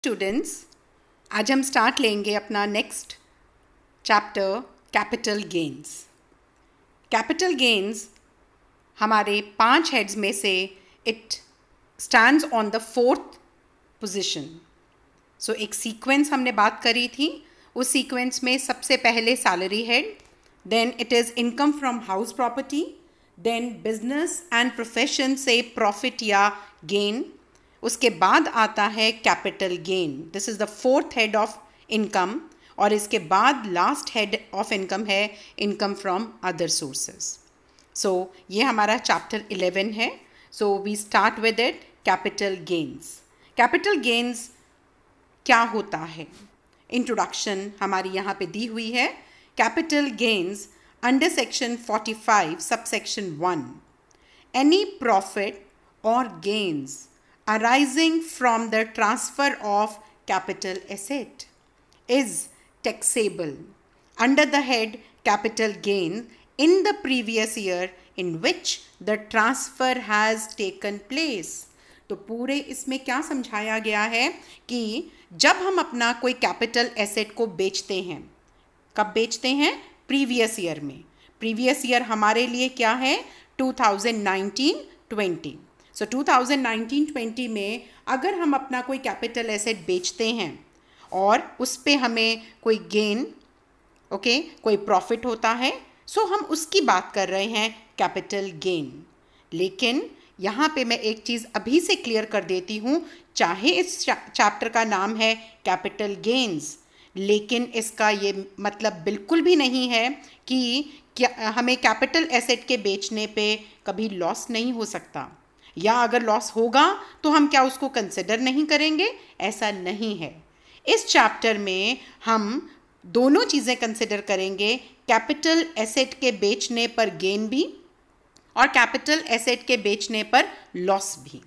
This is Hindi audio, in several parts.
स्टूडेंट्स, आज हम स्टार्ट लेंगे अपना next chapter capital gains. Capital gains हमारे 5 हेड्स में से it stands on the 4th position. So एक सीक्वेंस हमने बात करी थी, उस सीक्वेंस में सबसे पहले salary head, then it is income from house property, then business and profession से प्रॉफिट या गेन, उसके बाद आता है capital gain. This is the 4th head of income, और इसके बाद लास्ट हेड ऑफ इनकम है income from other sources. So ये हमारा चैप्टर 11 है। So we start with it, capital gains. Capital gains क्या होता है, इंट्रोडक्शन हमारी यहाँ पे दी हुई है। Capital gains under section 45 subsection 1, any profit और gains arising from the transfer of capital asset is taxable under the head capital gain in the previous year in which the transfer has taken place। तो पूरे इसमें क्या समझाया गया है कि जब हम अपना कोई कैपिटल एसेट को बेचते हैं, कब बेचते हैं? प्रीवियस ईयर में। प्रीवियस ईयर हमारे लिए क्या है? 2019-20। सो 2019-20 में अगर हम अपना कोई कैपिटल एसेट बेचते हैं और उस पे हमें कोई गेन, कोई प्रॉफिट होता है, सो हम उसकी बात कर रहे हैं कैपिटल गेन। लेकिन यहाँ पे मैं एक चीज़ अभी से क्लियर कर देती हूँ, चाहे इस चैप्टर का नाम है कैपिटल गेन्स, लेकिन इसका ये मतलब बिल्कुल भी नहीं है कि क्या हमें कैपिटल एसेट के बेचने पे कभी लॉस नहीं हो सकता, या अगर लॉस होगा तो हम क्या उसको कंसिडर नहीं करेंगे? ऐसा नहीं है। इस चैप्टर में हम दोनों चीज़ें कंसिडर करेंगे, कैपिटल एसेट के बेचने पर गेन भी और कैपिटल एसेट के बेचने पर लॉस भी।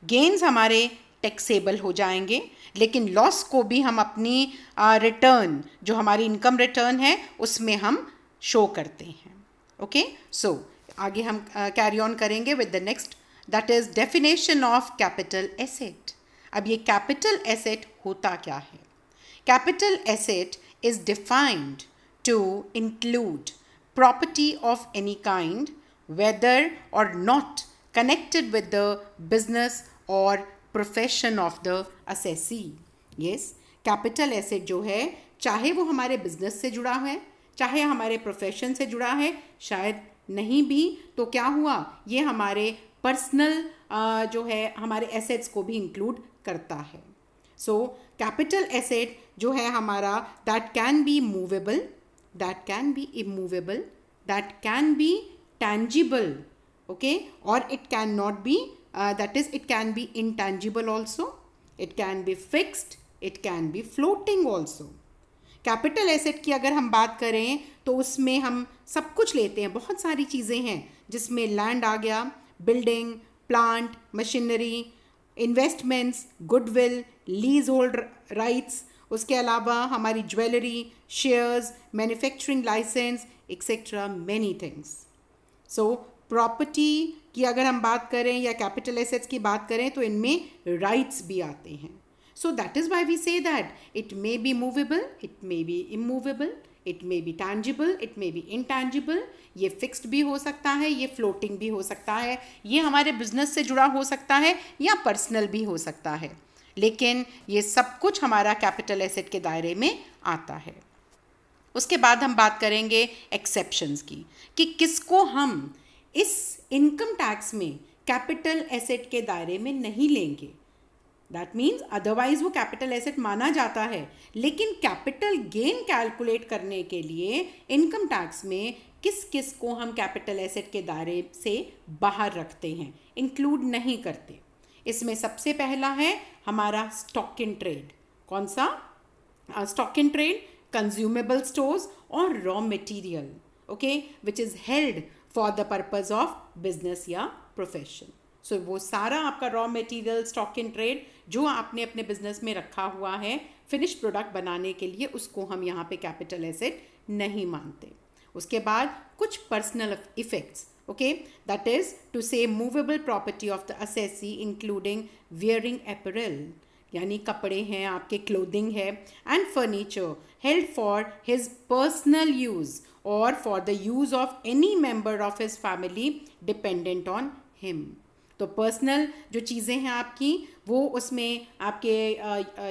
गेन्स हमारे टैक्सेबल हो जाएंगे, लेकिन लॉस को भी हम अपनी रिटर्न, जो हमारी इनकम रिटर्न है, उसमें हम शो करते हैं। ओके, सो आगे हम कैरी ऑन करेंगे with the next, that is definition of capital asset. अब ये कैपिटल एसेट होता क्या है? Capital asset is defined to include property of any kind whether or not connected with the business और profession of the assessee. Yes, capital asset जो है, चाहे वो हमारे बिजनेस से जुड़ा है, चाहे हमारे प्रोफेशन से जुड़ा है, शायद नहीं भी, तो क्या हुआ, ये हमारे पर्सनल जो है हमारे एसेट्स को भी इंक्लूड करता है। सो कैपिटल एसेट जो है हमारा, that can be movable, that can be immovable, that can be tangible, okay, और it can not be, that is it can be intangible also, it can be fixed, it can be floating also. Capital asset की अगर हम बात करें तो उसमें हम सब कुछ लेते हैं, बहुत सारी चीज़ें हैं जिसमें लैंड आ गया, building, plant, machinery, investments, goodwill, leasehold rights, उसके अलावा हमारी jewellery, shares, manufacturing licence, etcetera, many things. So property की अगर हम बात करें या कैपिटल एसेट्स की बात करें तो इनमें राइट्स भी आते हैं। So that is why we say that it may be movable, it may be immovable, it may be tangible, it may be intangible. ये फिक्स्ड भी हो सकता है, ये फ्लोटिंग भी हो सकता है, ये हमारे बिजनेस से जुड़ा हो सकता है या पर्सनल भी हो सकता है, लेकिन ये सब कुछ हमारा कैपिटल एसेट के दायरे में आता है। उसके बाद हम बात करेंगे एक्सेप्शंस की, कि किसको हम इस इनकम टैक्स में कैपिटल एसेट के दायरे में नहीं लेंगे। दैट मीन्स अदरवाइज वो कैपिटल एसेट माना जाता है, लेकिन कैपिटल गेन कैलकुलेट करने के लिए इनकम टैक्स में किस किस को हम कैपिटल एसेट के दायरे से बाहर रखते हैं, इंक्लूड नहीं करते। इसमें सबसे पहला है हमारा स्टॉक इन ट्रेड। कौन सा? Stock in trade, consumable stores or raw material, okay, which is held for the purpose of business या प्रोफेशन। सो वो सारा आपका raw material, stock in trade जो आपने अपने बिजनेस में रखा हुआ है फिनिश प्रोडक्ट बनाने के लिए, उसको हम यहाँ पे कैपिटल एसेट नहीं मानते। उसके बाद कुछ personal effects, okay, that is to say movable property of the assessee including wearing apparel, यानी कपड़े हैं, आपके क्लोथिंग है, and furniture held for his personal use or for the use of any member of his family dependent on him. तो पर्सनल जो चीज़ें हैं आपकी, वो उसमें आपके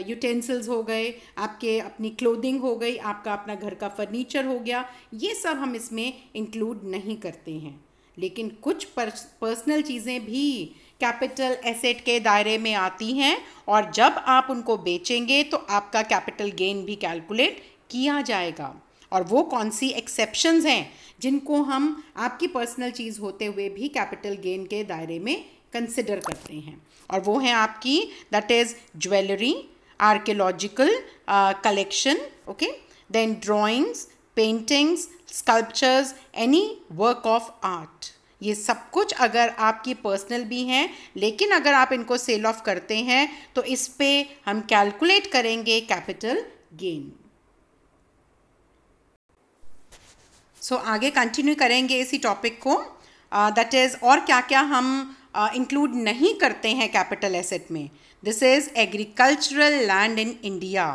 यूटेंसिल्स हो गए, आपके अपनी क्लोथिंग हो गई, आपका अपना घर का फर्नीचर हो गया, ये सब हम इसमें इंक्लूड नहीं करते हैं। लेकिन कुछ पर्सनल चीज़ें भी कैपिटल एसेट के दायरे में आती हैं, और जब आप उनको बेचेंगे तो आपका कैपिटल गेन भी कैलकुलेट किया जाएगा। और वो कौन सी एक्सेप्शंस हैं जिनको हम आपकी पर्सनल चीज़ होते हुए भी कैपिटल गेन के दायरे में कंसिडर करते हैं, और वो हैं आपकी that is jewellery, archaeological collection, okay, then drawings, paintings, sculptures, any work of art. ये सब कुछ अगर आपकी पर्सनल भी हैं, लेकिन अगर आप इनको सेल ऑफ करते हैं तो इस पे हम कैलकुलेट करेंगे कैपिटल गेन। सो आगे कंटिन्यू करेंगे इसी टॉपिक को, दैट इज़ और क्या क्या हम इंक्लूड नहीं करते हैं कैपिटल एसेट में। This is agricultural land in India,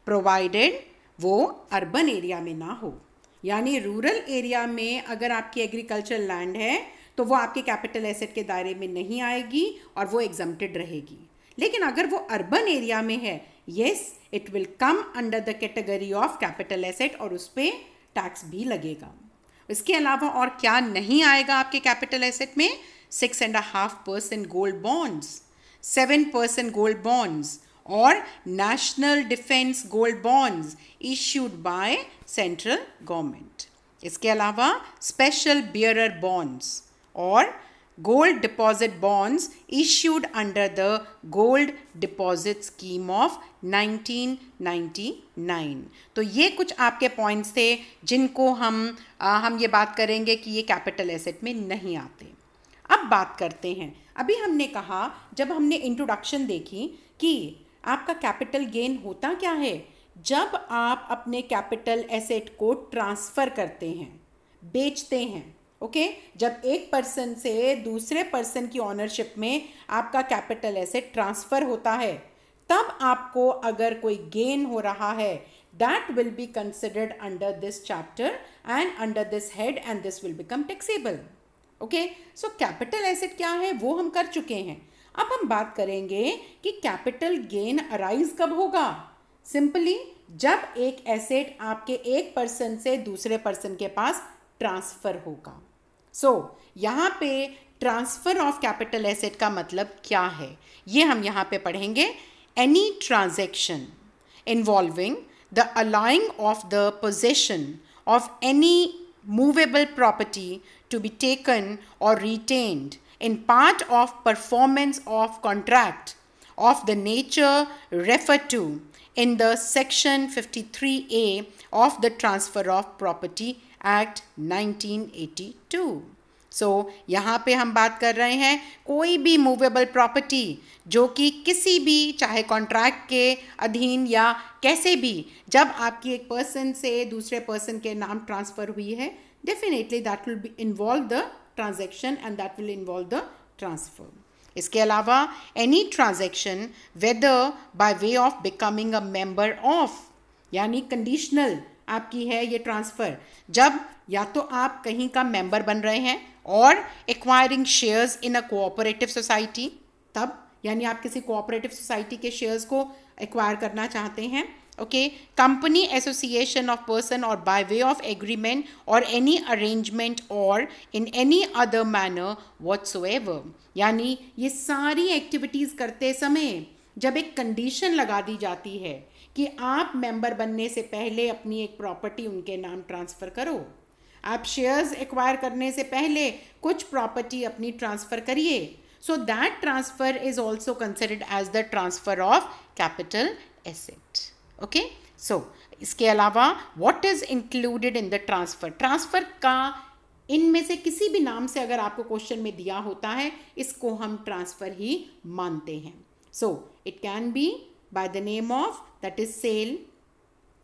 provided वो अर्बन एरिया में ना हो। यानी रूरल एरिया में अगर आपकी एग्रीकल्चरल लैंड है तो वो आपके कैपिटल एसेट के दायरे में नहीं आएगी और वो एग्जम्प्टेड रहेगी। लेकिन अगर वो अर्बन एरिया में है, yes, it will come under the category of capital asset और उस पर टैक्स भी लगेगा। इसके अलावा और क्या नहीं आएगा आपके कैपिटल एसेट में? 6.5% गोल्ड बॉन्ड्स, 7% गोल्ड बॉन्ड्स और national defence gold bonds issued by central government. इसके अलावा स्पेशल बियरर बॉन्ड्स और gold deposit bonds issued under the gold deposit scheme of 1999। तो ये कुछ आपके पॉइंट्स थे जिनको हम ये बात करेंगे कि ये कैपिटल एसेट में नहीं आते। अब बात करते हैं, अभी हमने कहा, जब हमने इंट्रोडक्शन देखी कि आपका कैपिटल गेन होता क्या है, जब आप अपने कैपिटल एसेट को ट्रांसफ़र करते हैं, बेचते हैं, ओके, जब एक पर्सन से दूसरे पर्सन की ऑनरशिप में आपका कैपिटल एसेट ट्रांसफ़र होता है, तब आपको अगर कोई गेन हो रहा है, that will be considered under this chapter and under this head and this will become taxable. Okay, so capital asset क्या है वो हम कर चुके हैं। अब हम बात करेंगे कि कैपिटल गेन अराइज कब होगा। सिंपली जब एक एसेट आपके एक पर्सन से दूसरे पर्सन के पास ट्रांसफ़र होगा। सो यहाँ पे ट्रांसफ़र ऑफ कैपिटल एसेट का मतलब क्या है ये हम यहाँ पे पढ़ेंगे। Any transaction involving the allowing of the possession of any movable property to be taken or retained in part of performance of contract of the nature referred to in the section 53A of the Transfer of Property Act 1982. सो यहाँ पे हम बात कर रहे हैं कोई भी मूवेबल प्रॉपर्टी जो कि किसी भी, चाहे कॉन्ट्रैक्ट के अधीन या कैसे भी, जब आपकी एक पर्सन से दूसरे पर्सन के नाम ट्रांसफ़र हुई है, definitely that will be involve the transaction and that will involve the transfer. इसके अलावा any transaction whether by way of becoming a member of, यानी कंडीशनल आपकी है ये ट्रांसफ़र, जब या तो आप कहीं का मेंबर बन रहे हैं और acquiring shares in a cooperative society, तब यानी आप किसी कोऑपरेटिव सोसाइटी के शेयर्स को एक्वायर करना चाहते हैं, okay, company association of person और बाय वे ऑफ एग्रीमेंट और एनी अरेंजमेंट और in any other manner whatsoever. यानी ये सारी एक्टिविटीज़ करते समय जब एक कंडीशन लगा दी जाती है कि आप मेंबर बनने से पहले अपनी एक प्रॉपर्टी उनके नाम ट्रांसफ़र करो, आप शेयर्स एक्वायर करने से पहले कुछ प्रॉपर्टी अपनी ट्रांसफ़र करिए, so that transfer is also considered as the transfer of capital asset. Okay, so इसके अलावा what is included in the transfer, transfer का इनमें से किसी भी नाम से अगर आपको क्वेश्चन में दिया होता है, इसको हम ट्रांसफ़र ही मानते हैं। So it can B by the name of, that is sale,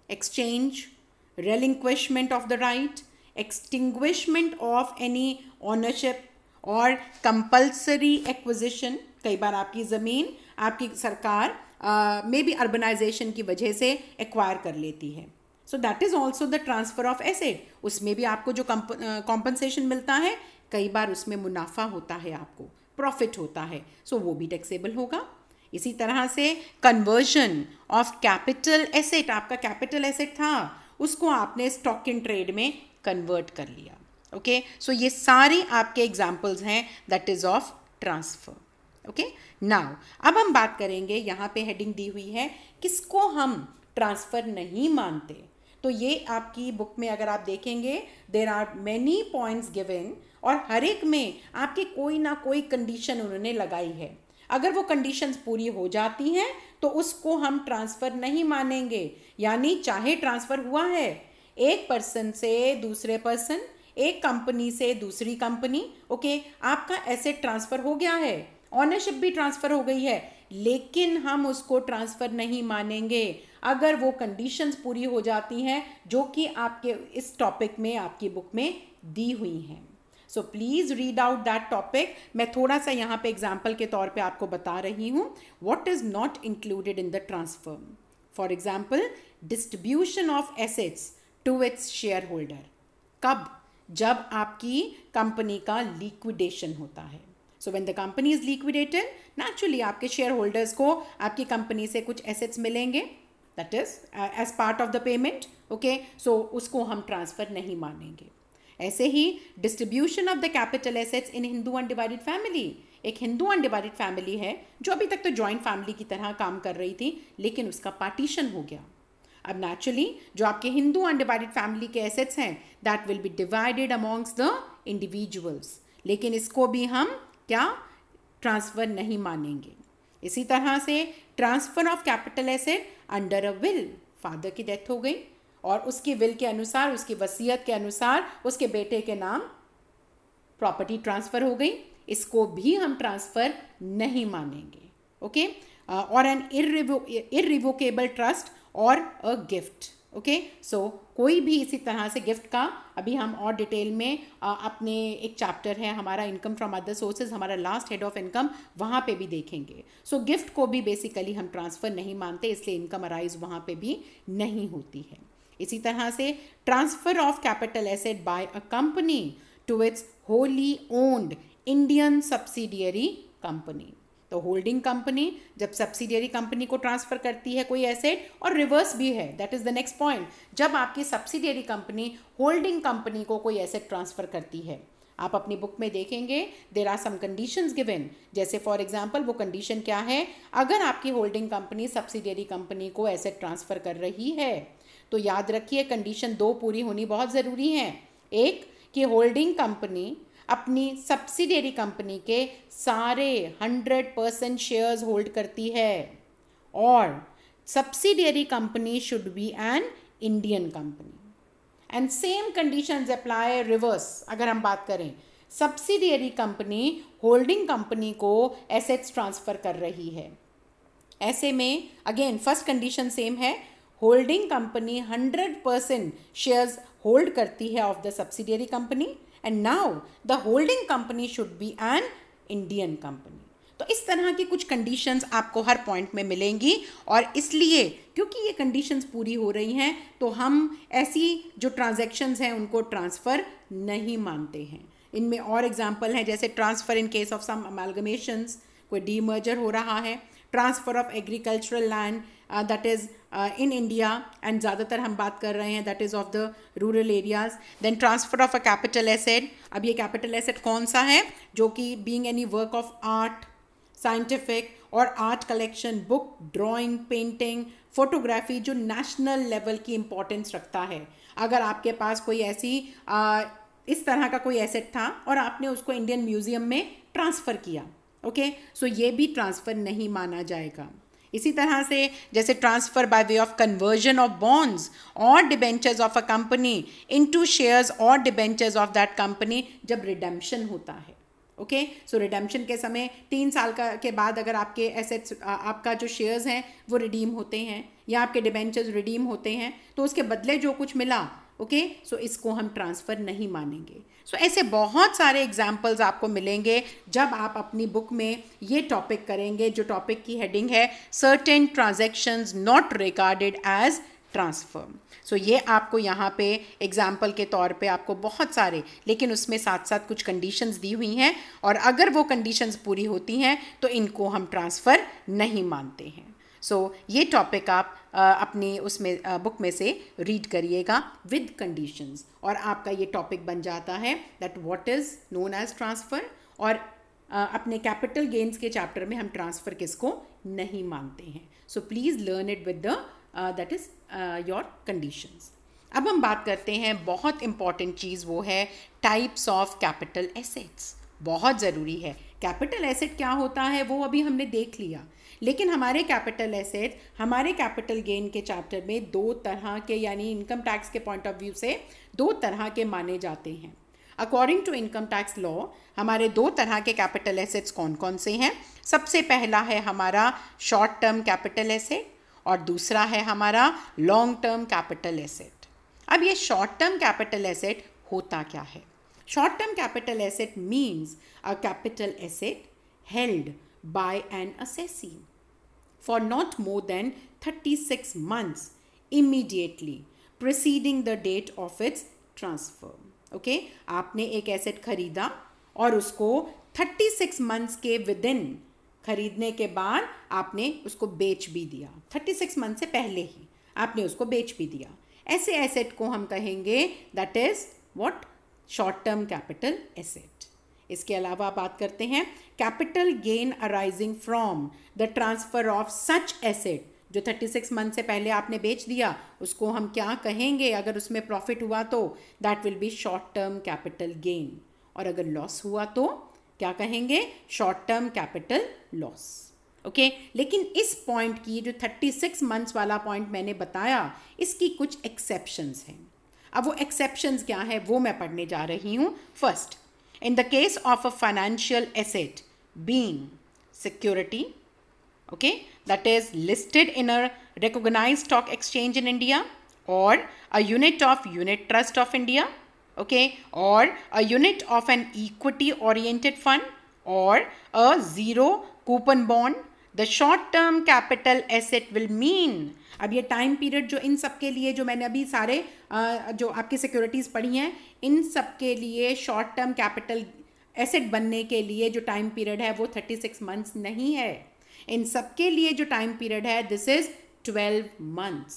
exchange, relinquishment of the right, extinguishment of any ownership और compulsory acquisition। कई बार आपकी ज़मीन आपकी सरकार मे बी अर्बनाइजेशन की वजह से एक्वायर कर लेती है. सो that is also the transfer of asset. उसमें भी आपको जो कॉम्पनसेशन मिलता है, कई बार उसमें मुनाफा होता है, आपको प्रॉफिट होता है, सो वो भी टैक्सेबल होगा. इसी तरह से कन्वर्जन ऑफ कैपिटल एसेट, आपका कैपिटल एसेट था, उसको आपने स्टॉक इन ट्रेड में कन्वर्ट कर लिया. ओके, सो ये सारे आपके एग्जाम्पल्स हैं that is of transfer. Okay, now अब हम बात करेंगे, यहाँ पे हेडिंग दी हुई है किसको हम ट्रांसफ़र नहीं मानते. तो ये आपकी बुक में अगर आप देखेंगे, there are many points given, और हर एक में आपकी कोई ना कोई कंडीशन उन्होंने लगाई है. अगर वो कंडीशंस पूरी हो जाती हैं तो उसको हम ट्रांसफ़र नहीं मानेंगे. यानी चाहे ट्रांसफ़र हुआ है एक पर्सन से दूसरे पर्सन, एक कंपनी से दूसरी कंपनी, ओके, आपका एसेट ट्रांसफ़र हो गया है, ऑनरशिप भी ट्रांसफ़र हो गई है, लेकिन हम उसको ट्रांसफ़र नहीं मानेंगे अगर वो कंडीशंस पूरी हो जाती हैं जो कि आपके इस टॉपिक में, आपकी बुक में दी हुई हैं. So please read out that topic. मैं थोड़ा सा यहाँ पे एग्जाम्पल के तौर पे आपको बता रही हूँ what is not included in the transfer. For example, distribution of assets to its share holder. कब? जब आपकी कंपनी का लिक्विडेशन होता है. So when the company is liquidated, naturally आपके शेयर होल्डर्स को आपकी कंपनी से कुछ एसेट्स मिलेंगे, that is as part of the payment. Okay, so उसको हम ट्रांसफ़र नहीं मानेंगे. ऐसे ही distribution of the capital assets in Hindu undivided family. एक हिंदू अनडिवाइडेड फैमिली है जो अभी तक तो जॉइंट फैमिली की तरह काम कर रही थी, लेकिन उसका पार्टीशन हो गया. अब नेचुरली जो आपके हिंदू अनडिवाइडेड फैमिली के एसेट्स हैं, that will B divided amongst the individuals, लेकिन इसको भी हम क्या ट्रांसफ़र नहीं मानेंगे. इसी तरह से transfer of capital asset under a will. Father की डेथ हो गई और उसकी विल के अनुसार, उसकी वसीयत के अनुसार उसके बेटे के नाम प्रॉपर्टी ट्रांसफ़र हो गई, इसको भी हम ट्रांसफ़र नहीं मानेंगे. ओके, और एन इररिवोकेबल ट्रस्ट और अ गिफ्ट. ओके, सो कोई भी इसी तरह से गिफ्ट का अभी हम और डिटेल में अपने एक चैप्टर है हमारा इनकम फ्रॉम अदर सोर्सेज, हमारा लास्ट हेड ऑफ इनकम, वहाँ पे भी देखेंगे. सो गिफ्ट को भी बेसिकली हम ट्रांसफ़र नहीं मानते, इसलिए इनकम अराइज वहाँ पे भी नहीं होती है. इसी तरह से transfer of capital asset by a company to its wholly owned Indian subsidiary company. तो होल्डिंग कंपनी जब सब्सिडियरी कंपनी को ट्रांसफ़र करती है कोई एसेट, और रिवर्स भी है, that is the next point, जब आपकी सब्सिडियरी कंपनी होल्डिंग कंपनी को कोई एसेट ट्रांसफ़र करती है. आप अपनी बुक में देखेंगे there are some conditions given. जैसे फॉर एग्जांपल वो कंडीशन क्या है, अगर आपकी होल्डिंग कंपनी सब्सिडियरी कंपनी को एसेट ट्रांसफ़र कर रही है तो याद रखिए कंडीशन 2 पूरी होनी बहुत ज़रूरी है. एक, कि होल्डिंग कंपनी अपनी सब्सिडियरी कंपनी के सारे 100% शेयर्स होल्ड करती है, और subsidiary company should be an Indian company. And same conditions apply reverse. अगर हम बात करें, सब्सिडियरी कंपनी होल्डिंग कंपनी को एसेट्स ट्रांसफ़र कर रही है, ऐसे में अगेन फर्स्ट कंडीशन सेम है, होल्डिंग कंपनी 100% शेयर्स होल्ड करती है of the subsidiary company, and now the holding company should be an Indian company. तो इस तरह की कुछ कंडीशंस आपको हर पॉइंट में मिलेंगी, और इसलिए क्योंकि ये कंडीशंस पूरी हो रही हैं तो हम ऐसी जो ट्रांजैक्शंस हैं उनको ट्रांसफ़र नहीं मानते हैं. इनमें और एग्जांपल हैं, जैसे transfer in case of some amalgamations, कोई डीमर्जर हो रहा है, transfer of agricultural land that is in India, and ज़्यादातर हम बात कर रहे हैं that is of the rural areas. Then transfer of a capital asset. अब ये कैपिटल एसेट कौन सा है, जो कि being any work of art, scientific or art collection, book, drawing, painting, photography, जो नेशनल लेवल की इम्पोर्टेंस रखता है. अगर आपके पास कोई ऐसी इस तरह का कोई एसेट था और आपने उसको इंडियन म्यूज़ियम में ट्रांसफ़र किया, ओके, सो ये भी ट्रांसफ़र नहीं माना जाएगा. इसी तरह से जैसे transfer by way of conversion of bonds or debentures of a company into shares or debentures of that company, जब रिडेम्पशन होता है. ओके, सो रिडेम्पशन के समय 3 साल के बाद अगर आपके एसेट्स, आपका जो शेयर्स हैं वो रिडीम होते हैं या आपके डिबेंचर्स रिडीम होते हैं, तो उसके बदले जो कुछ मिला ओके, सो इसको हम ट्रांसफ़र नहीं मानेंगे। सो ऐसे बहुत सारे एग्जाम्पल्स आपको मिलेंगे जब आप अपनी बुक में ये टॉपिक करेंगे, जो टॉपिक की हेडिंग है certain transactions not regarded as transfer. So ये आपको यहाँ पे एग्जाम्पल के तौर पे आपको बहुत सारे, लेकिन उसमें साथ साथ कुछ कंडीशंस दी हुई हैं, और अगर वो कंडीशंस पूरी होती हैं तो इनको हम ट्रांसफ़र नहीं मानते हैं। सो ये टॉपिक आप अपनी उसमें बुक में से रीड करिएगा विद कंडीशंस, और आपका ये टॉपिक बन जाता है that what is known as transfer. और अपने कैपिटल गेन्स के चैप्टर में हम ट्रांसफ़र किसको नहीं मानते हैं। So please learn it with the that is your conditions. अब हम बात करते हैं, बहुत इंपॉर्टेंट चीज़ वो है टाइप्स ऑफ कैपिटल एसेट्स। बहुत ज़रूरी है। कैपिटल एसेट क्या होता है वो अभी हमने देख लिया, लेकिन हमारे कैपिटल एसेट हमारे कैपिटल गेन के चैप्टर में दो तरह के, यानी इनकम टैक्स के पॉइंट ऑफ व्यू से दो तरह के माने जाते हैं। According to income tax law हमारे दो तरह के कैपिटल एसेट्स कौन कौन से हैं? सबसे पहला है हमारा शॉर्ट टर्म कैपिटल एसेट और दूसरा है हमारा लॉन्ग टर्म कैपिटल एसेट। अब ये शॉर्ट टर्म कैपिटल एसेट होता क्या है? Short term capital asset means a capital asset held by an assessee for not more than 36 months immediately preceding the date of its transfer. Okay? आपने एक एसेट खरीदा और उसको 36 मंथ्स के विद इन खरीदने के बाद आपने उसको बेच भी दिया। 36 मंथ से पहले ही आपने उसको बेच भी दिया। ऐसे एसेट को हम कहेंगे that is what? Short term capital asset. इसके अलावा बात करते हैं capital gain arising from the transfer of such asset, जो 36 मंथ से पहले आपने बेच दिया उसको हम क्या कहेंगे? अगर उसमें प्रॉफिट हुआ तो that will B short term capital gain, और अगर लॉस हुआ तो क्या कहेंगे? Short term capital loss. Okay, लेकिन इस पॉइंट की जो 36 मंथ्स वाला पॉइंट मैंने बताया, इसकी कुछ एक्सेप्शंस हैं। अब वो एक्सेप्शंस क्या है वो मैं पढ़ने जा रही हूँ। First, in the case of a financial asset being security, okay, that is listed in a recognized stock exchange in India, or a unit of unit trust of India, okay, or a unit of an equity oriented fund, or a zero coupon bond, the short term capital asset will mean, अब ये टाइम पीरियड जो इन सब के लिए, जो मैंने अभी सारे जो आपकी सिक्योरिटीज़ पढ़ी हैं, इन सब के लिए शॉर्ट टर्म कैपिटल एसेट बनने के लिए जो टाइम पीरियड है वो 36 मंथ्स नहीं है। इन सब के लिए जो टाइम पीरियड है दिस इज़ 12 मंथ्स।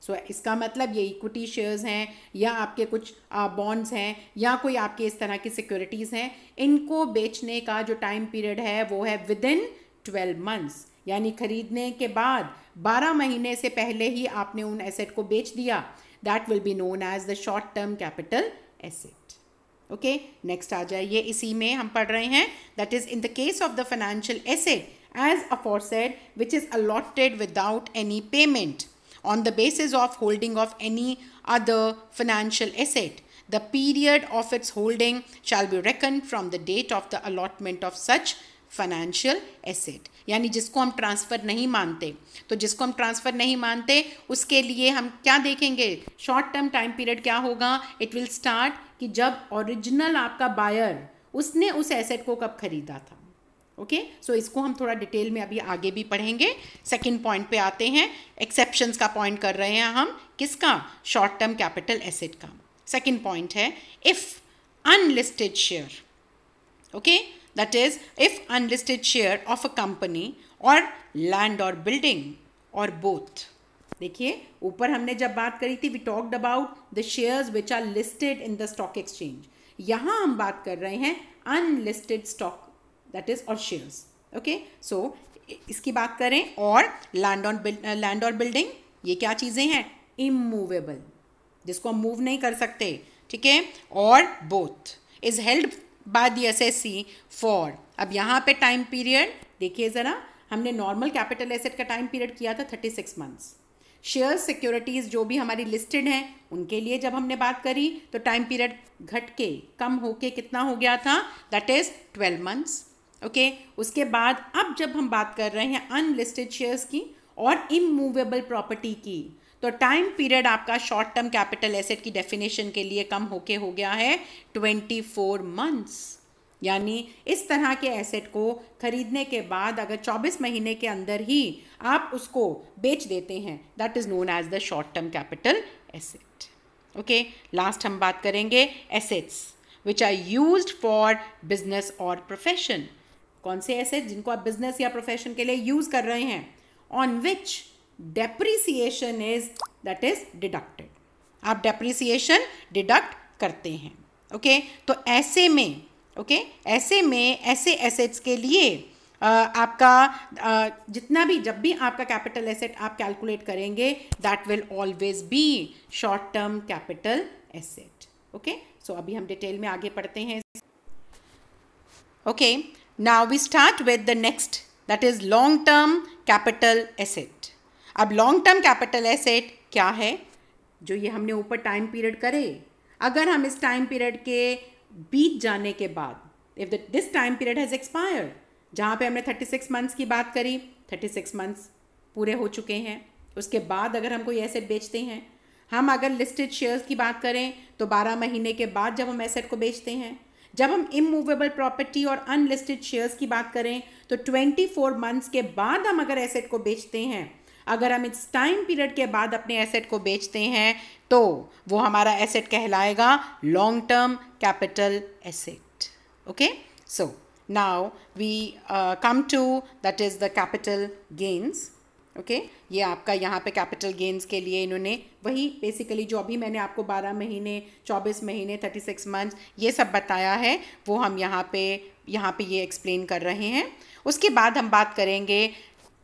सो इसका मतलब ये इक्विटी शेयर्स हैं या आपके कुछ बॉन्ड्स हैं या कोई आपके इस तरह की सिक्योरिटीज़ हैं, इनको बेचने का जो टाइम पीरियड है वो है विद इन 12 मंथ्स, यानी खरीदने के बाद 12 महीने से पहले ही आपने उन एसेट को बेच दिया। That will be known as the short term capital asset. Okay, next आ जाइए, इसी में हम पढ़ रहे हैं that is in the case of the financial asset as aforesaid which is allotted without any payment on the basis of holding of any other financial asset, the period of its holding shall be reckoned from the date of the allotment of such financial asset। यानी जिसको हम ट्रांसफ़र नहीं मानते, तो जिसको हम ट्रांसफ़र नहीं मानते उसके लिए हम क्या देखेंगे? शॉर्ट टर्म टाइम पीरियड क्या होगा? इट विल स्टार्ट कि जब ओरिजिनल आपका बायर उसने उस एसेट को कब खरीदा था। ओके, सो इसको हम थोड़ा डिटेल में अभी आगे भी पढ़ेंगे। सेकंड पॉइंट पे आते हैं, एक्सेप्शंस का पॉइंट कर रहे हैं हम, किसका? शॉर्ट टर्म कैपिटल एसेट का। सेकंड पॉइंट है if unlisted share, okay, that is if unlisted share of a company और लैंड और बिल्डिंग और बोथ। देखिए ऊपर हमने जब बात करी थी we talked about the shares which are listed in the stock exchange, यहाँ हम बात कर रहे हैं unlisted stock that is or shares। okay, so इसकी बात करें, और लैंड और बिल्डिंग ये क्या चीज़ें हैं? इमूवेबल, जिसको हम मूव नहीं कर सकते, ठीक है। और both is held by the assessee for, अब यहाँ पे टाइम पीरियड देखिए ज़रा, हमने नॉर्मल कैपिटल एसेट का टाइम पीरियड किया था 36 मंथ्स। शेयर्स सिक्योरिटीज़ जो भी हमारी लिस्टेड हैं उनके लिए जब हमने बात करी तो टाइम पीरियड घट के कम होके कितना हो गया था? That is 12 months. ओके, उसके बाद अब जब हम बात कर रहे हैं अनलिस्टेड शेयर्स की और इमूवेबल प्रॉपर्टी की, तो टाइम पीरियड आपका शॉर्ट टर्म कैपिटल एसेट की डेफिनेशन के लिए कम होके हो गया है 24 मंथ्स। यानी इस तरह के एसेट को खरीदने के बाद अगर 24 महीने के अंदर ही आप उसको बेच देते हैं, that is known as the short term capital asset. Okay, last हम बात करेंगे assets which are used for business और प्रोफेशन। कौन से एसेट जिनको आप बिजनेस या प्रोफेशन के लिए यूज कर रहे हैं, on which depreciation is deducted. आप डेप्रिसिएशन डिडक्ट करते हैं। ओके, तो ऐसे में ऐसे एसेट्स के लिए आपका जितना भी जब भी आपका कैपिटल एसेट आप कैलकुलेट करेंगे, that will always be short term capital asset. Okay, so अभी हम डिटेल में आगे पढ़ते हैं। Okay, now we start with the next, that is long term capital asset. अब लॉन्ग टर्म कैपिटल एसेट क्या है? जो ये हमने ऊपर टाइम पीरियड करे, अगर हम इस टाइम पीरियड के बीत जाने के बाद, if this time period has expired, जहाँ पे हमने 36 मंथ्स की बात करी, 36 मंथ्स पूरे हो चुके हैं, उसके बाद अगर हम कोई एसेट बेचते हैं, हम अगर लिस्टेड शेयर्स की बात करें तो 12 महीने के बाद जब हम एसेट को बेचते हैं, जब हम इमूवेबल प्रॉपर्टी और अनलिस्टेड शेयर्स की बात करें तो 24 मंथ्स के बाद हम अगर एसेट को बेचते हैं, अगर हम इस टाइम पीरियड के बाद अपने एसेट को बेचते हैं तो वो हमारा एसेट कहलाएगा long term capital asset. Okay, so now we come to that is the capital gains. Okay, ये आपका यहाँ पे कैपिटल गेन्स के लिए इन्होंने वही बेसिकली जो अभी मैंने आपको 12 महीने, 24 महीने, 36 मंथ्स ये सब बताया है, वो हम यहाँ पे ये एक्सप्लेन कर रहे हैं। उसके बाद हम बात करेंगे,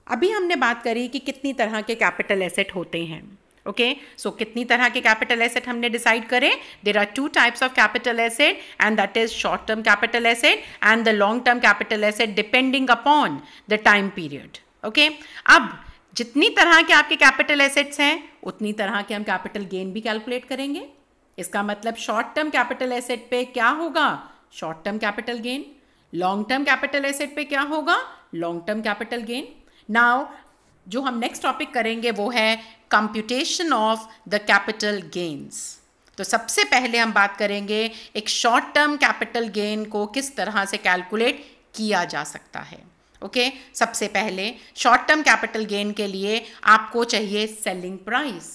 अभी हमने बात करी कि कितनी तरह के कैपिटल एसेट होते हैं। ओके, सो कितनी तरह के कैपिटल एसेट हमने डिसाइड करें। There are 2 types of capital asset and that is short term capital asset and the long term capital asset depending upon the time period. Okay, अब जितनी तरह के आपके कैपिटल एसेट्स हैं उतनी तरह के हम कैपिटल गेन भी कैलकुलेट करेंगे। इसका मतलब शॉर्ट टर्म कैपिटल एसेट पे क्या होगा? Short term capital gain. Long term capital asset पे क्या होगा? Long term capital gain. Now जो हम नेक्स्ट टॉपिक करेंगे वो है computation of the capital gains. तो सबसे पहले हम बात करेंगे एक शॉर्ट टर्म कैपिटल गेन को किस तरह से कैलकुलेट किया जा सकता है। ओके, सबसे पहले शॉर्ट टर्म कैपिटल गेन के लिए आपको चाहिए सेलिंग प्राइस।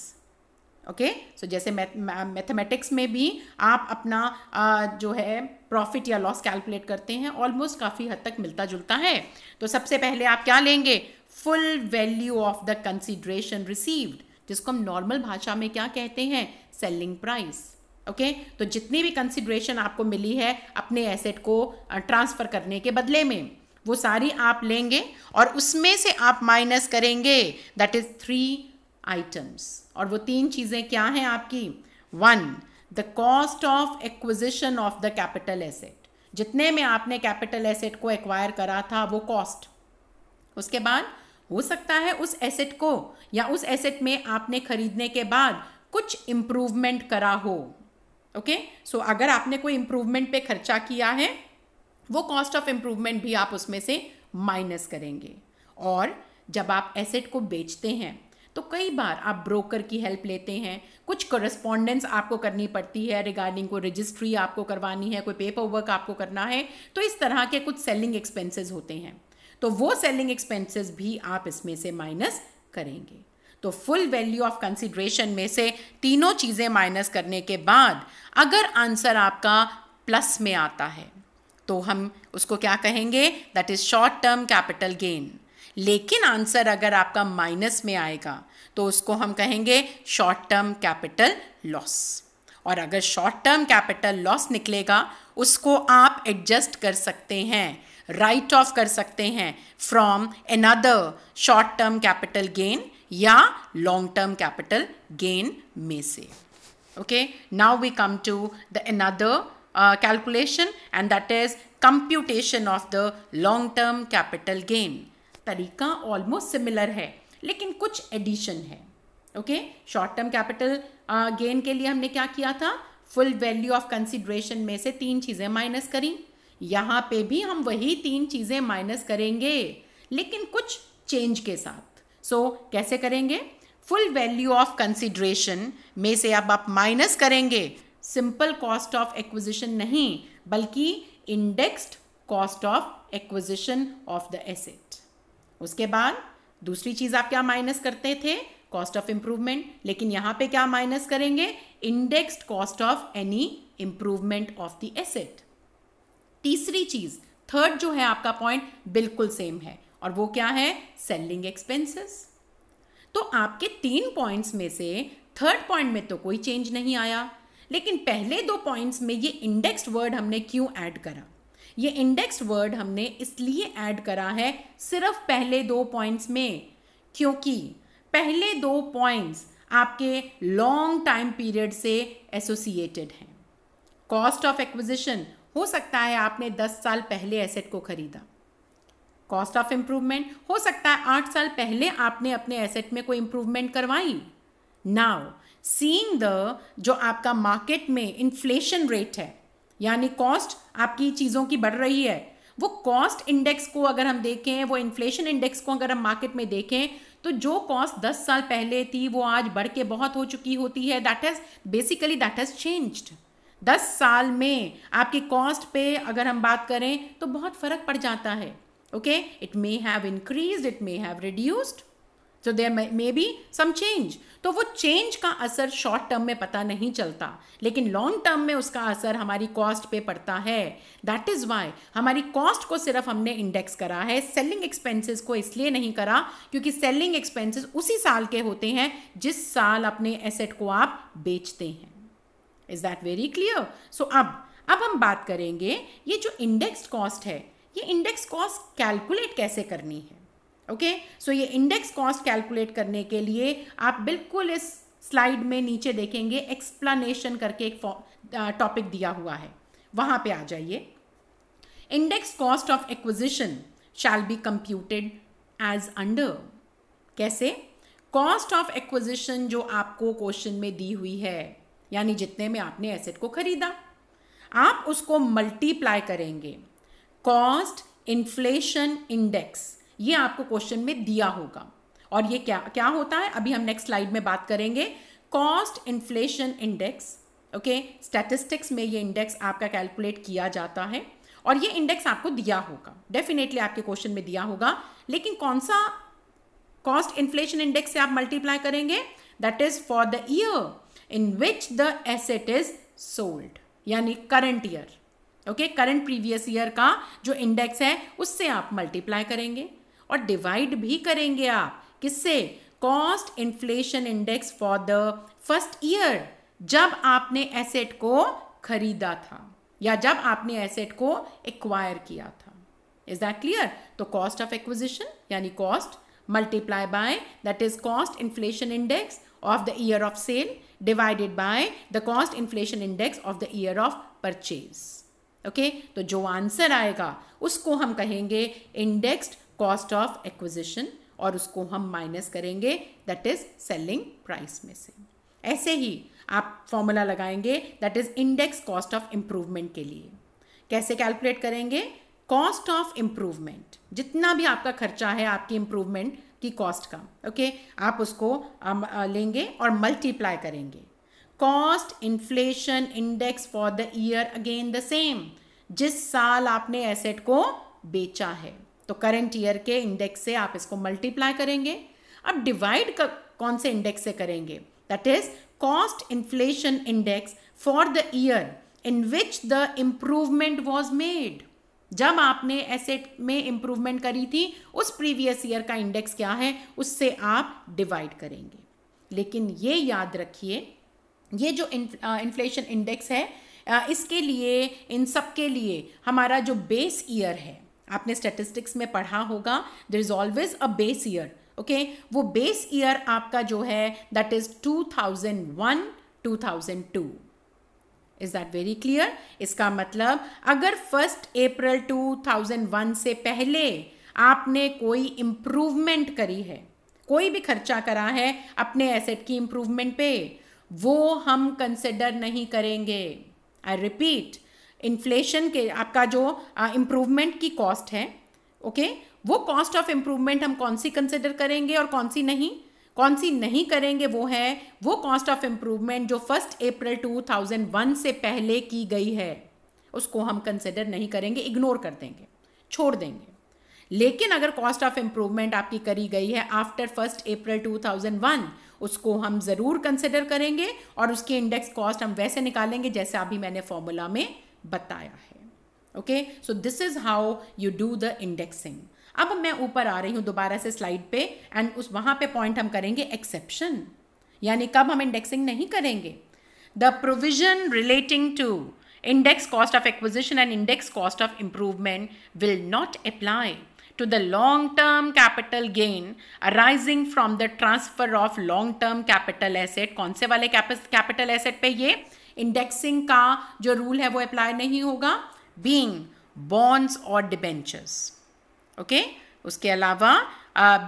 ओके, सो जैसे मैथमेटिक्स में भी आप अपना जो है प्रॉफिट या लॉस कैलकुलेट करते हैं, ऑलमोस्ट काफ़ी हद तक मिलता जुलता है। तो सबसे पहले आप क्या लेंगे? Full value of the consideration received, जिसको हम नॉर्मल भाषा में क्या कहते हैं? Selling price. ओके, तो जितनी भी कंसिडरेशन आपको मिली है अपने एसेट को ट्रांसफ़र करने के बदले में, वो सारी आप लेंगे और उसमें से आप माइनस करेंगे दैट इज 3 आइटम्स। और वो 3 चीज़ें क्या हैं आपकी? 1, the cost of acquisition of the capital asset, जितने में आपने कैपिटल एसेट को एक्वायर करा था वो कॉस्ट। उसके बाद हो सकता है उस एसेट को या उस एसेट में आपने खरीदने के बाद कुछ इम्प्रूवमेंट करा हो। ओके, सो अगर आपने कोई इम्प्रूवमेंट पे खर्चा किया है, वो कॉस्ट ऑफ इम्प्रूवमेंट भी आप उसमें से माइनस करेंगे। और जब आप एसेट को बेचते हैं तो कई बार आप ब्रोकर की हेल्प लेते हैं, कुछ कॉरेस्पॉन्डेंस आपको करनी पड़ती है रिगार्डिंग, कोई रजिस्ट्री आपको करवानी है, कोई पेपर वर्क आपको करना है, तो इस तरह के कुछ सेलिंग एक्सपेंसेस होते हैं। तो वो सेलिंग एक्सपेंसेस भी आप इसमें से माइनस करेंगे। तो फुल वैल्यू ऑफ कंसिडरेशन में से तीनों चीज़ें माइनस करने के बाद अगर आंसर आपका प्लस में आता है तो हम उसको क्या कहेंगे? That is short term capital gain. लेकिन आंसर अगर आपका माइनस में आएगा तो उसको हम कहेंगे शॉर्ट टर्म कैपिटल लॉस। और अगर शॉर्ट टर्म कैपिटल लॉस निकलेगा उसको आप एडजस्ट कर सकते हैं, राइट ऑफ कर सकते हैं from another short term capital gain या लॉन्ग टर्म कैपिटल गेन में से। Okay, now we come to the another calculation and that is computation of the long term capital gain। तरीका ऑलमोस्ट सिमिलर है लेकिन कुछ एडिशन है। Okay, short term capital gain के लिए हमने क्या किया था? फुल वैल्यू ऑफ कंसिडरेशन में से 3 चीज़ें माइनस करी। यहाँ पे भी हम वही 3 चीज़ें माइनस करेंगे लेकिन कुछ चेंज के साथ। सो कैसे करेंगे? फुल वैल्यू ऑफ कंसिडरेशन में से अब आप माइनस करेंगे सिंपल कॉस्ट ऑफ एक्विजिशन नहीं, बल्कि indexed cost of acquisition of the asset. उसके बाद दूसरी चीज आप क्या माइनस करते थे, कॉस्ट ऑफ इंप्रूवमेंट, लेकिन यहां पे क्या माइनस करेंगे, indexed cost of any improvement of the asset. तीसरी चीज, थर्ड जो है आपका पॉइंट बिल्कुल सेम है, और वो क्या है, सेलिंग एक्सपेंसेस। तो आपके 3 पॉइंट्स में से थर्ड पॉइंट में तो कोई चेंज नहीं आया, लेकिन पहले 2 पॉइंट्स में ये इंडेक्स्ड वर्ड हमने क्यों ऐड करा? ये इंडेक्स्ड वर्ड हमने इसलिए ऐड करा है सिर्फ पहले 2 पॉइंट्स में, क्योंकि पहले 2 पॉइंट्स आपके लॉन्ग टाइम पीरियड से एसोसिएटेड हैं। कॉस्ट ऑफ एक्विजिशन हो सकता है आपने 10 साल पहले एसेट को खरीदा, कॉस्ट ऑफ इंप्रूवमेंट हो सकता है 8 साल पहले आपने अपने एसेट में कोई इंप्रूवमेंट करवाई। नाउ सीइंग द जो आपका मार्केट में इन्फ्लेशन रेट है, यानी कॉस्ट आपकी चीज़ों की बढ़ रही है, वो कॉस्ट इंडेक्स को अगर हम देखें, वो इन्फ्लेशन इंडेक्स को अगर हम मार्केट में देखें, तो जो कॉस्ट 10 साल पहले थी वो आज बढ़ के बहुत हो चुकी होती है। That has changed. 10 साल में आपकी कॉस्ट पे अगर हम बात करें तो बहुत फर्क पड़ जाता है। Okay, it may have increased, it may have reduced, so there may be some change. तो वो चेंज का असर शॉर्ट टर्म में पता नहीं चलता, लेकिन लॉन्ग टर्म में उसका असर हमारी कॉस्ट पे पड़ता है। दैट इज़ वाई हमारी कॉस्ट को सिर्फ हमने इंडेक्स करा है, सेलिंग एक्सपेंसेस को इसलिए नहीं करा क्योंकि सेलिंग एक्सपेंसेस उसी साल के होते हैं जिस साल अपने एसेट को आप बेचते हैं। Is that very clear? So अब हम बात करेंगे ये जो इंडेक्स्ड कॉस्ट है, ये इंडेक्स कॉस्ट कैलकुलेट कैसे करनी है। ओके, सो ये इंडेक्स कॉस्ट कैलकुलेट करने के लिए आप बिल्कुल इस स्लाइड में नीचे देखेंगे एक्सप्लेनेशन करके एक टॉपिक दिया हुआ है, वहां पे आ जाइए। Index cost of acquisition shall be computed as under. कैसे? कॉस्ट ऑफ एक्विजिशन जो आपको क्वेश्चन में दी हुई है, यानी जितने में आपने एसेट को खरीदा, आप उसको मल्टीप्लाई करेंगे कॉस्ट इन्फ्लेशन इंडेक्स, ये आपको क्वेश्चन में दिया होगा। और ये क्या होता है अभी हम नेक्स्ट स्लाइड में बात करेंगे। Cost inflation index, okay, statistics में ये इंडेक्स आपका कैलकुलेट किया जाता है और ये इंडेक्स आपको दिया होगा, डेफिनेटली आपके क्वेश्चन में दिया होगा। लेकिन कौन सा कॉस्ट इन्फ्लेशन इंडेक्स से आप मल्टीप्लाई करेंगे? That is for the year in which the asset is sold, यानी current year. Okay, current previous year का जो इंडेक्स है उससे आप मल्टीप्लाई करेंगे और डिवाइड भी करेंगे आप किससे? Cost inflation index for the first year, जब आपने एसेट को खरीदा था या जब आपने एसेट को एक्वायर किया था। Is that clear? तो कॉस्ट ऑफ एक्विजिशन यानी cost multiply by that is cost inflation index of the year of sale divided by the cost inflation index of the year of purchase. Okay, तो जो आंसर आएगा उसको हम कहेंगे इंडेक्स्ड कॉस्ट ऑफ एक्विजिशन और उसको हम माइनस करेंगे दैट इज सेलिंग प्राइस में से। ऐसे ही आप फॉर्मूला लगाएंगे that is index cost of improvement के लिए। कैसे कैलकुलेट करेंगे? कॉस्ट ऑफ इंप्रूवमेंट, जितना भी आपका खर्चा है आपकी इंप्रूवमेंट की कॉस्ट का, ओके, आप उसको लेंगे और मल्टीप्लाई करेंगे cost inflation index for the year, again the same, जिस साल आपने एसेट को बेचा है। तो करंट ईयर के इंडेक्स से आप इसको मल्टीप्लाई करेंगे। अब डिवाइड कौन से इंडेक्स से करेंगे? That is cost inflation index for the year in which the improvement was made, जब आपने एसेट में इंप्रूवमेंट करी थी उस प्रीवियस ईयर का इंडेक्स क्या है उससे आप डिवाइड करेंगे। लेकिन ये याद रखिए, ये जो इन्फ्लेशन इंडेक्स है इसके लिए, इन सब के लिए हमारा जो बेस ईयर है, आपने स्टैटिस्टिक्स में पढ़ा होगा, there is always a base year. Okay, वो बेस ईयर आपका जो है that is 2001 2002। Is that very clear? इसका मतलब अगर 1 अप्रैल 2001 से पहले आपने कोई इंप्रूवमेंट करी है, कोई भी खर्चा करा है अपने एसेट की इंप्रूवमेंट पे, वो हम कंसिडर नहीं करेंगे। आई रिपीट, इन्फ्लेशन के आपका जो इम्प्रूवमेंट की कॉस्ट है, ओके, वो कॉस्ट ऑफ इम्प्रूवमेंट हम कौन सी कंसिडर करेंगे और कौन सी नहीं? कौन सी नहीं करेंगे वो कॉस्ट ऑफ इम्प्रूवमेंट जो 1 अप्रैल 2001 से पहले की गई है, उसको हम कंसिडर नहीं करेंगे, इग्नोर कर देंगे, छोड़ देंगे। लेकिन अगर कॉस्ट ऑफ इम्प्रूवमेंट आपकी करी गई है आफ्टर 1 अप्रैल 2001, उसको हम ज़रूर कंसिडर करेंगे और उसकी इंडेक्स कॉस्ट हम वैसे निकालेंगे जैसे अभी मैंने फॉर्मूला में बताया है। Okay, so this is how you do the indexing. अब मैं ऊपर आ रही हूँ दोबारा से स्लाइड पे, एंड वहाँ पे पॉइंट हम करेंगे एक्सेप्शन, यानी कब हम इंडेक्सिंग नहीं करेंगे। The provision relating to index cost of acquisition and index cost of improvement will not apply to the long-term capital gain arising from the transfer of long-term capital asset। कौन से वाले capital asset पे ये indexing का जो rule है वो apply नहीं होगा? being bonds or debentures। okay? उसके अलावा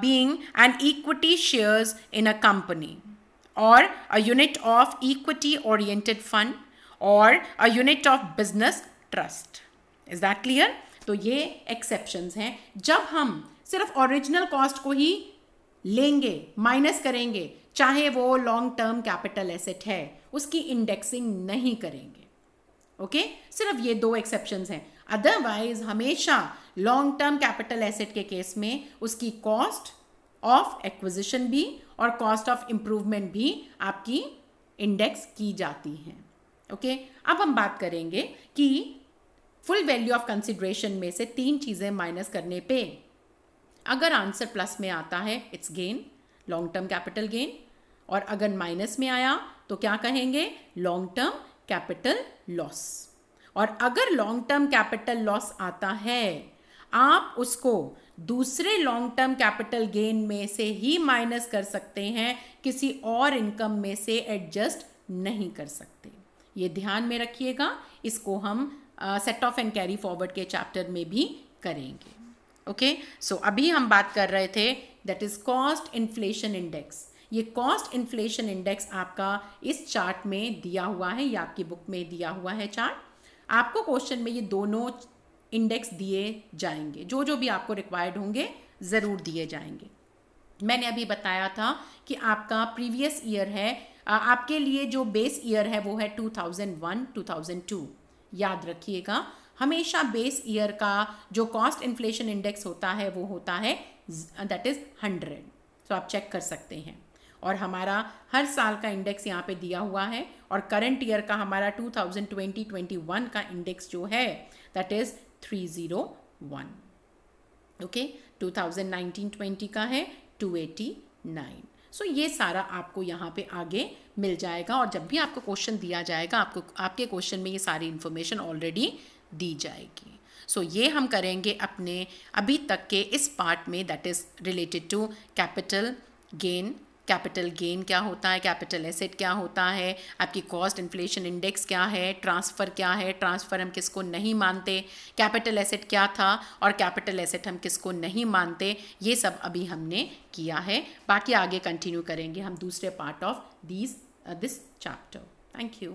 being an equity shares in a company or a unit of equity oriented fund or a unit of business trust। Is that clear? तो ये exceptions हैं जब हम सिर्फ ओरिजिनल कॉस्ट को ही लेंगे, माइनस करेंगे, चाहे वो लॉन्ग टर्म कैपिटल एसेट है, उसकी इंडेक्सिंग नहीं करेंगे। ओके, सिर्फ ये 2 एक्सेप्शंस हैं। अदरवाइज हमेशा लॉन्ग टर्म कैपिटल एसेट के केस में उसकी कॉस्ट ऑफ एक्विजिशन भी और कॉस्ट ऑफ इम्प्रूवमेंट भी आपकी इंडेक्स की जाती हैं। ओके, अब हम बात करेंगे कि फुल वैल्यू ऑफ कंसिडरेशन में से 3 चीज़ें माइनस करने पे अगर आंसर प्लस में आता है it's gain, long term capital gain, और अगर माइनस में आया तो क्या कहेंगे? Long term capital loss. और अगर लॉन्ग टर्म कैपिटल लॉस आता है, आप उसको दूसरे लॉन्ग टर्म कैपिटल गेन में से ही माइनस कर सकते हैं, किसी और इनकम में से एडजस्ट नहीं कर सकते। ये ध्यान में रखिएगा, इसको हम set of and carry forward के चैप्टर में भी करेंगे। ओके, सो अभी हम बात कर रहे थे that is cost inflation index. ये कॉस्ट इन्फ्लेशन इंडेक्स आपका इस चार्ट में दिया हुआ है, या आपकी बुक में दिया हुआ है चार्ट। आपको क्वेश्चन में ये दोनों इंडेक्स दिए जाएंगे, जो जो भी आपको रिक्वायर्ड होंगे ज़रूर दिए जाएंगे। मैंने अभी बताया था कि आपका प्रीवियस ईयर है, आपके लिए जो बेस ईयर है वो है 2001-2002। याद रखिएगा, हमेशा बेस ईयर का जो कॉस्ट इन्फ्लेशन इंडेक्स होता है वो होता है दैट इज़ 100। तो आप चेक कर सकते हैं, और हमारा हर साल का इंडेक्स यहाँ पे दिया हुआ है, और करंट ईयर का हमारा 2020-21 का इंडेक्स जो है दैट इज़ 301। ओके, 2019-20 का है 289। सो ये सारा आपको यहाँ पे आगे मिल जाएगा, और जब भी आपको क्वेश्चन दिया जाएगा आपको आपके क्वेश्चन में ये सारी इन्फॉर्मेशन ऑलरेडी दी जाएगी। सो ये हम करेंगे अपने अभी तक के इस पार्ट में, that is related to capital gain. Capital gain क्या होता है, कैपिटल एसेट क्या होता है, आपकी कॉस्ट इन्फ्लेशन इंडेक्स क्या है, ट्रांसफ़र क्या है, ट्रांसफ़र हम किसको नहीं मानते, कैपिटल एसेट क्या था और कैपिटल एसेट हम किसको नहीं मानते, ये सब अभी हमने किया है। बाकी आगे कंटिन्यू करेंगे हम दूसरे part of this chapter. Thank you.